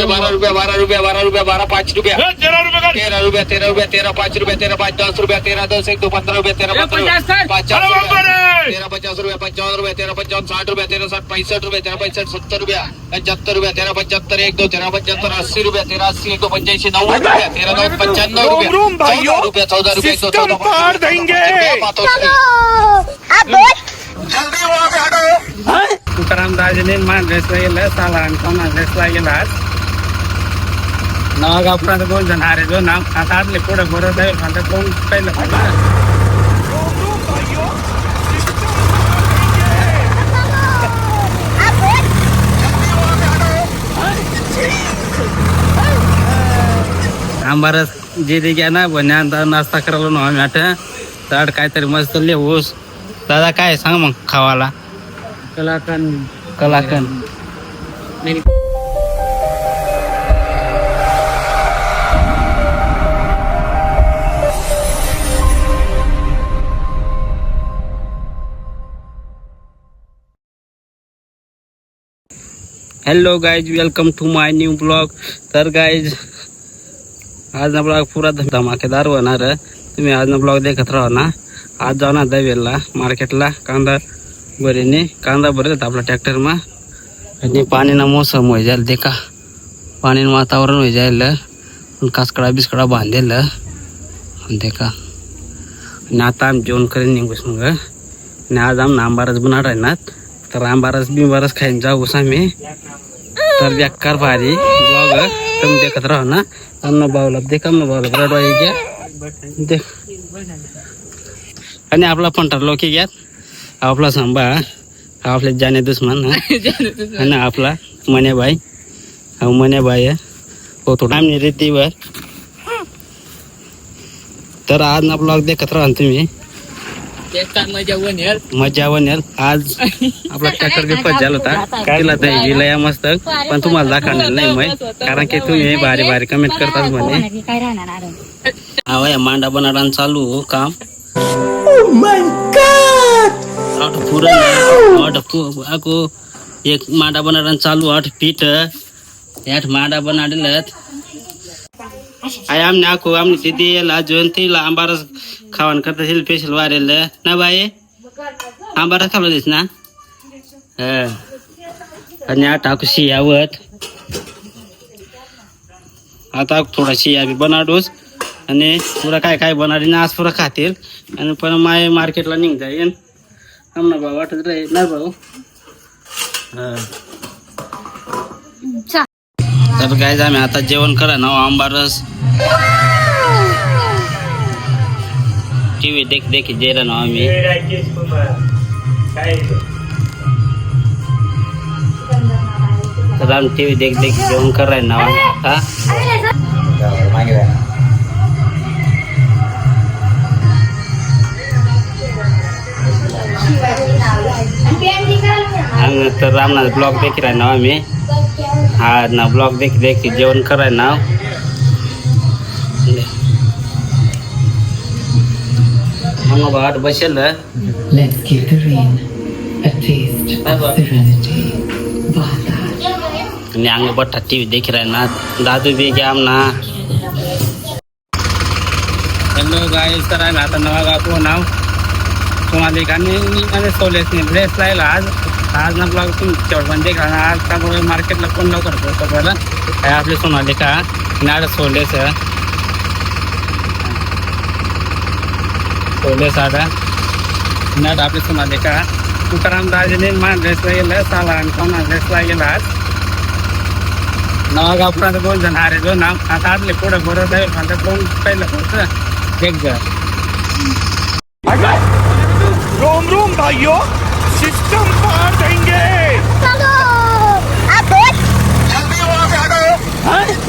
रुपये 12 रुपये 12 रुपये 12 रुपये 12 5 रुपये 13 रुपये 13 रुपये 13 5 रुपये 13 5 10 रुपये 13 10 1 2 15 रुपये 13 15 50 13 50 रुपये 55 रुपये 13 55 60 रुपये 13 60 65 रुपये 13 65 70 रुपये 75 रुपये 13 75 1 2 13 75 80 रुपये 13 80 1 2 85 90 रुपये 13 9 95 रुपये 14 रुपये 14 पार देंगे तुकाराम दाजीने मान रेसला गेलं साला आणि कोणा रेसला गेला नवागावपर्यंत 2 जण हारे जो नाव आता आतले पुढे बरं जाईल म्हणतात कोण पहिलं आंबारस जे दे घ्या ना बन्या नाश्ता करायला ना आम्ही आता ताट काहीतरी मस्त ऊस दादा काय सांग मग खावाला kalakand hello guys welcome to my new blog. तर गाइज आज ना ब्लॉग पुरा धमाकेदार होणार. तुम्ही आज ना ब्लॉग देखत राहा ना. आज जाऊ ना दवेलला मार्केटला कांदा बरीने कांदा भरत आपला ट्रॅक्टर मा आणि पाणीना मोसम हो जाईल देखा पाणी वातावरण हो जाईल कासकडा बिस्कडा बांधेल देखा आणि आता आम्ही जेवण करेन निघूस मग आणि आज आम्ही आंबारस बनणार आहे ना. तर आंबारस बिंबारस खाईन जाऊस आम्ही. तर बेकार भारी ब्लॉग तुम्ही देखत राहा ना. अन्न बावला देखा अन्न बावला रडवा घ्या देख आणि आपला पंटर लोक घ्या आपला सांभाळ आपले जाने दुश्मन आणि आपला मनेबाई हा मनेबाई हो थोडा आम्ही रेतीवर. तर आज ना ब्लॉग देखत राहा तुम्ही मजा वनेल. आज आपला ट्रॅक्टर गिफ्ट झाला होता तिला दिला मस्त पण तुम्हाला दाखवणार नाही मग कारण की तुम्ही भारी भारी कमेंट करतात म्हणे. हा मांडा बनाडा चालू काम पुरा एक मांडा बनाडा चालू 8 फीट 8 मांडा बनाडेल आय आमने आखो आमने तिथे अजून तिला आंबारस खावण करता येईल स्पेशल वारेल ना बाई आंबारस खावला दिस ना. आणि आता आखो शियावत आता थोडा शिया बी बनाडूस आणि पुरा काय काय बनाडी ना आज पुरा खातील आणि पण माय मार्केटला निघ जाईन आम्हाला भाऊ वाटत राहील ना भाऊ. तर काय आम्ही आता जेवण करा ना आंबारस टीव्ही देख जे ना आम्ही तर आम्ही टीव्ही देख जेवण कराय ना आता. तर रामनाथ ब्लॉग देखी राह ना आम्ही हा ना ब्लॉग देख जेवण कराय ना. मग बाट बसेल आणि अंग बट्टा टीव्ही देखी राह ना दादू बी घ्या ना. हॅलो गाईज तर आम्ही आता नवागाव नाव तुम्हाला आणि सोलेस ड्रेस लायला आज ना ब्लॉग तुम्ही पण देखा ना. आज का मार्केटला कोण लवकर पोहोचतो बरं काय आपले सोनाले का नाड सोलेस आडा नाट आपले सोनाले का तुकाराम दाजीने मान ड्रेसला गेलं साला आणि कोणा ड्रेसला गेला आज नवागावपर्यंत 2 जण हारे जो नाव आता आतले पुढे बरं जाईल म्हणतात कोण पहिलं पोहोचतं एक जण. रोम रोम भाइयों सिस्टम पार देंगे जल्दी वहां पे हटो.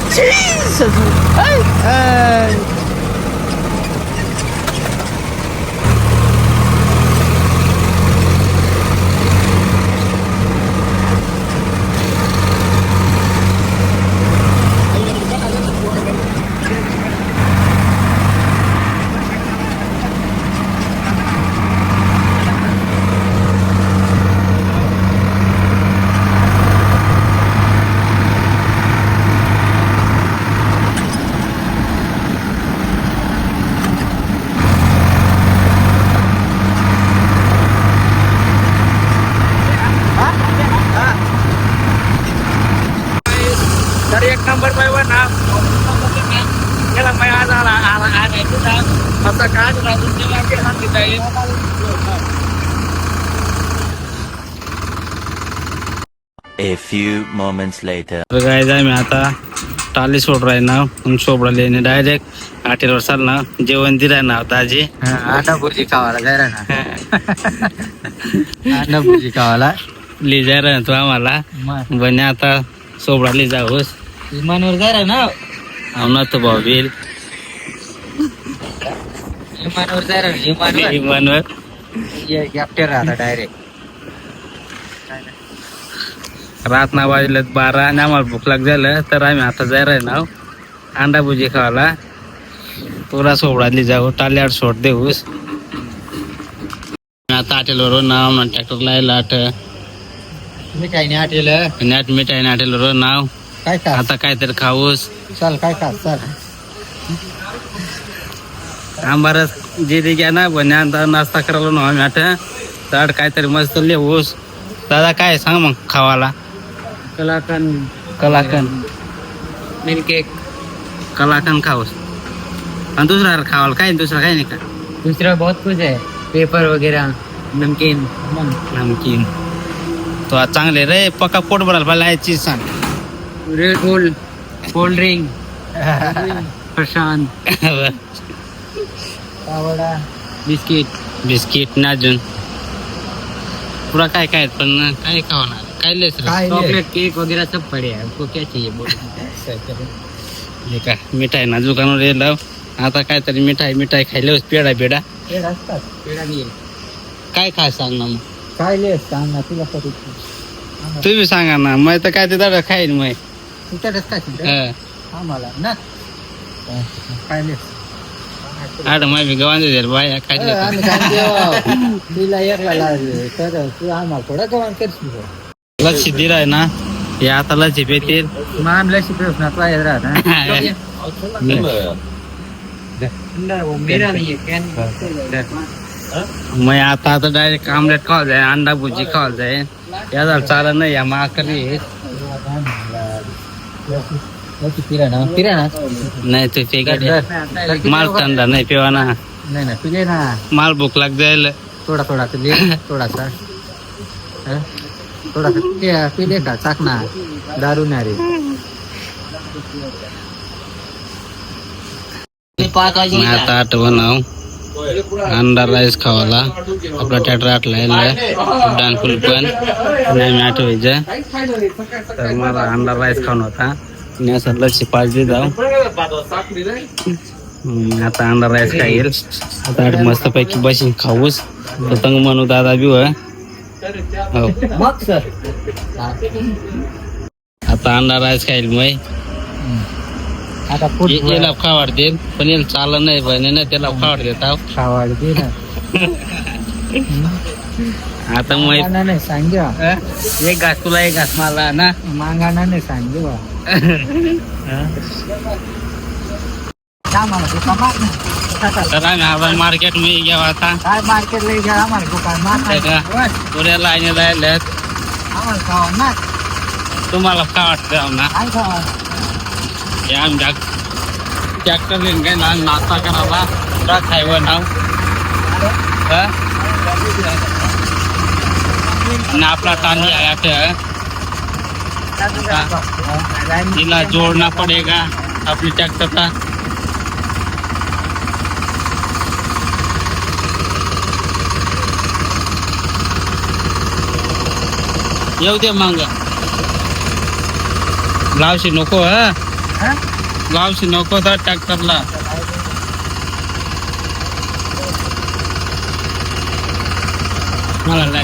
तर एक नंबर पाहिजे ना त्याला मी आज आला आता काय A few moments later. तर काय जाय मी आता टाली सोड राही ना सोबडले डायरेक्ट हॉटेलवर चाल ना जेवण दिलाय ना दाजी आटा भुर्जी खावाला जायला ना आटा भुर्जी खावाला ले जाय रा तू आम्हाला बने आता सोबडा ले जाऊस विमानवर जायला ना ना तो भाऊ बिल विमानवर जायला विमानवर विमानवर कॅप्टर राहता डायरेक्ट रात ना वाजलं 12 आणि आम्हाला भूक लाग झालं तर आम्ही आता जाय राही ना अंडा भुजी खावाला पुरा सोबडाली जाऊ टाल्यावर सोड देऊस आता हॉटेलवर नाव ट्रॅक्टर लायला मी काही नाही आठवलं नेट मिठाई हॉटेलवर नाव काय खा आता काहीतरी खाऊस चाल काय खा चाल आंबारस जे घ्या ना बने आता नाश्ता करायला ना आम्ही आता तर काहीतरी मस्त लेऊस दादा काय सांग मग खावाला कलाकन मिल्क केक कलाकन खाऊस आणि दुसरा खावाला काय दुसरा काय नाही का दूसरा बहुत कुछ है पेपर वगैरह नमकीन नमकीन तो आज चांगले रे पक्का पोट भरायला पाहिजे आहे चीज सांग Red Bull cold drink Prashant पावडा बिस्किट बिस्किट नाजून पुरा काय काय पण काय खावणार काय लेस चॉकलेट केक वगैरह सब पड़े हैं आपको क्या चाहिए हे का मिठाई ना दुकानावर येलं आता काहीतरी मिठाई खायला पेढा पेढा भी काय काय सांग ना मग काय ले सांग ना तुला कधी तुम्ही सांगा ना मग तर काय ते दादा खाईन मग तुझ्याकडे काय आम्हाला ना काय ले आड मग गवान दे बाया काय तिला एकला लागले तर तू आम्हाला थोडा गवान करशील लक्ष दिलाय ना हे आता लक्ष पेतील माम लशी प्रश्नात पाहिजे राहत मेरा नहीं है मग आता डायरेक्ट आमलेट खावा जाय अंडा भुजी खावा जाय या झालं चालत नाही या माकरी पिराना नाही ते फेक माल थंडा नाही पेवा ना नाही ना पिले ना माल भूक लाग जायला थोडा पिले थोडासा पिले का चाकना दारू ना रे आता आठवण अंडा राईस खावाला आपला ट्रॅक्टर आटला डानफुल पण नाही आठवायचं तर मला अंडा राईस खाऊन होता असं लक्ष पाच जाऊ आता अंडा राईस खाईल आता मस्त पैकी बसून खाऊस तंग म्हणू दादा बी हो आता अंडा राईस खाईल मग आता याला खावाडते पण याला चालत नाही पण ना त्याला खावाडते खावाडते ना आता मग नाही सांग एक घास तुला एक घास मला ना मांगाना नाही सांग तर आम्ही मार्केट मध्ये गेला आता काय मार्केट ला घ्या आम्हाला दुकान पुऱ्या लाईन राहिल्यात आम्हाला खावा ना तुम्हाला खावाडते ना काय खावा हे आमच्या ट्रॅक्टर घेऊन काय ना नाश्ता करायला पुरा खायवर नाव आणि आपला तांदूळ आहे तिला जोड़ना पड़ेगा अपनी ट्रैक्टर का येऊ दे मग लावशी नको लावशी नको तर ट्रॅक्टरला मला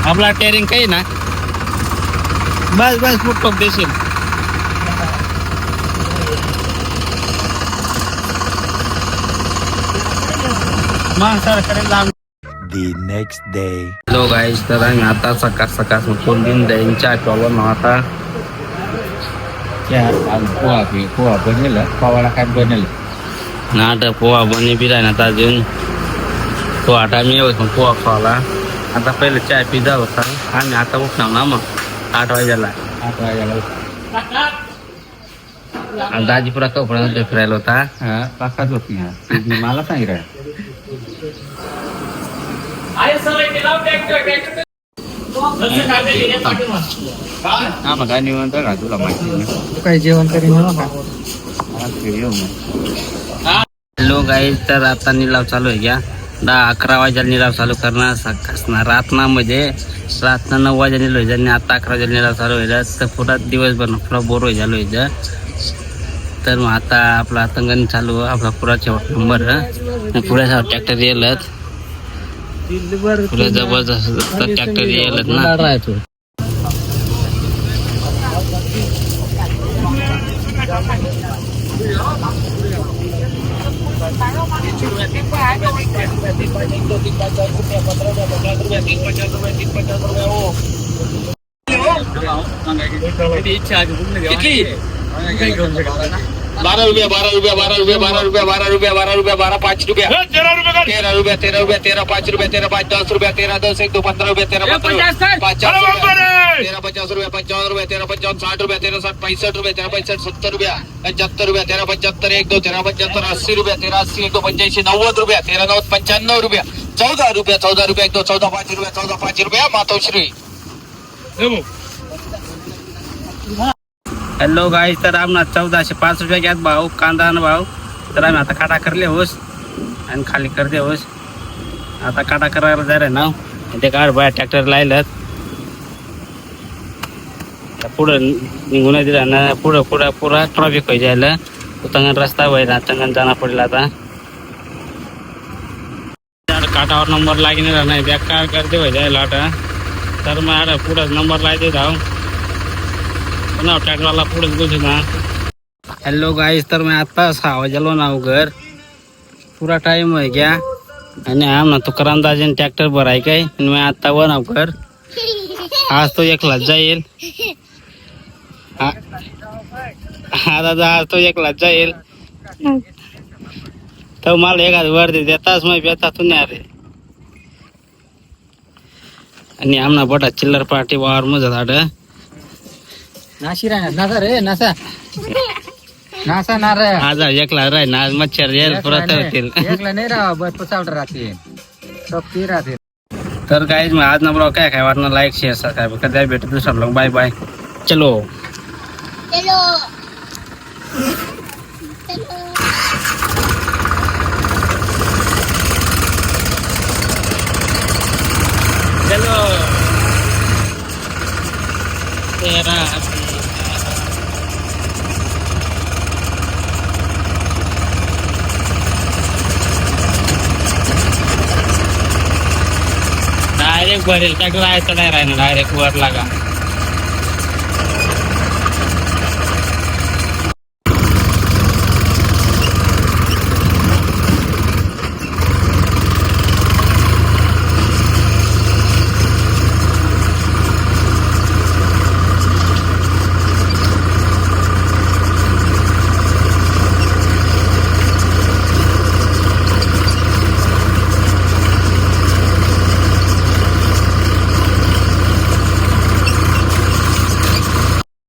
आपला टेरिंग काही ना बस बस फुट देशील मग सर करेल The next day. Hello guys तर आम्ही आता सकाळ सकाळ कोल्ड्रिंक द्यायची चहा प्यावं आता पोहा बनेल पावाला काय बनेल नाटक पोहा बने बी राही ना अजून पोहा टाइम येऊ पोहा खावाला आता पहिले चाय पिझ्झा होता आम्ही आता उठणार ना मग 8 वाजायला. 8 वाजायला आणि दाजीपुरा कपड्यामध्ये फिरायला होता. पाकाच होती मला सांगितलं. मग काय निवंत का तुला माहिती तू काही जेवण करी म्हणून का? हॅलो गाईज, तर आता निलाव चालू आहे घ्या. 10-11 वाजायला निलाव चालू करणार असणार. रातनामध्ये 9 वाजायला निलो आणि आता 11 वाजायला निलाव चालू व्हायला. तर पुरा दिवसभर पुरा बोर होई झालो व्हायचं. तर मग आता आपला तंगण चालू आपला पुरा शेवट नंबर पुऱ्याचा ट्रॅक्टर येलत पुऱ्या जबरदस्त ट्रॅक्टर येलत ना. राहायचो बारा रुपया 5 रुपया 13 रुपया 13 5 रुपया 13 5 10 रुपया 13 10 1 2 15 रुपया 13 15 13 50 रुपया 55 रुपया 13 55 60 रुपया 13 60 65 रुपया 13 65 70 रुपया 75 रुपया 13 75 1 2 13 75 80 रुपया 13 80 1 2 85 90 रुपया 13 90 95 रुपया 14 रुपया 1 2 14 5 रुपया 14 5 रुपया मातोश्री. हॅलो गाईज, तर आम्हाला 1405 रुपया घ्यात भाऊ कांदा आणि भाऊ. तर आम्ही आता काटा करले होस आणि खाली करते होस. आता काटा करायला जाय ना ते काढ बाय ट्रॅक्टर लायलत पुढं निघून दिला ना. पुढं पुरा ट्रॉफिक होई जायला. तंगण रस्ता व्हायला तंगण जाणं पडला. आता काटावर नंबर लागेल नाही बेकार करते व्हाय जायला आता. तर मग आता पुढं नंबर लायते जाऊ पुन्हा ट्रॅक्टरला पुढेच बसू ना. हॅलो गाईज, तर मी आता 6 वाजलो ना घर पुरा टाइम आहे घ्या. आणि आम तुकाराम दाजीने ट्रॅक्टर भराय काय आणि मी आता वन कर. आज तो एकलाच जाईल. हा दादा आज तो एकलाच जाईल. तर मला एखाद वर देताच मग बेता तू नाही रे. आणि आमना बटा चिल्लर पार्टी वावर मजा झाड नाशी राहणार नासा रे नासा नासा नार आज एकला राय ना. आज मच्छर येईल पुरा होतील. एकला नाही राहा बस पचावट राहते सब ती राहते. तर काहीच मग आज ना ब्लॉग काय वाटणार लाईक शेअर सबस्क्राईब कधी भेटू दुसरा ब्लॉग. Bye bye. चलो चलो तेरा डायरेक्ट भरेल ट्रॅक्टर आहे तर नाही राहणार डायरेक्ट वर लागा.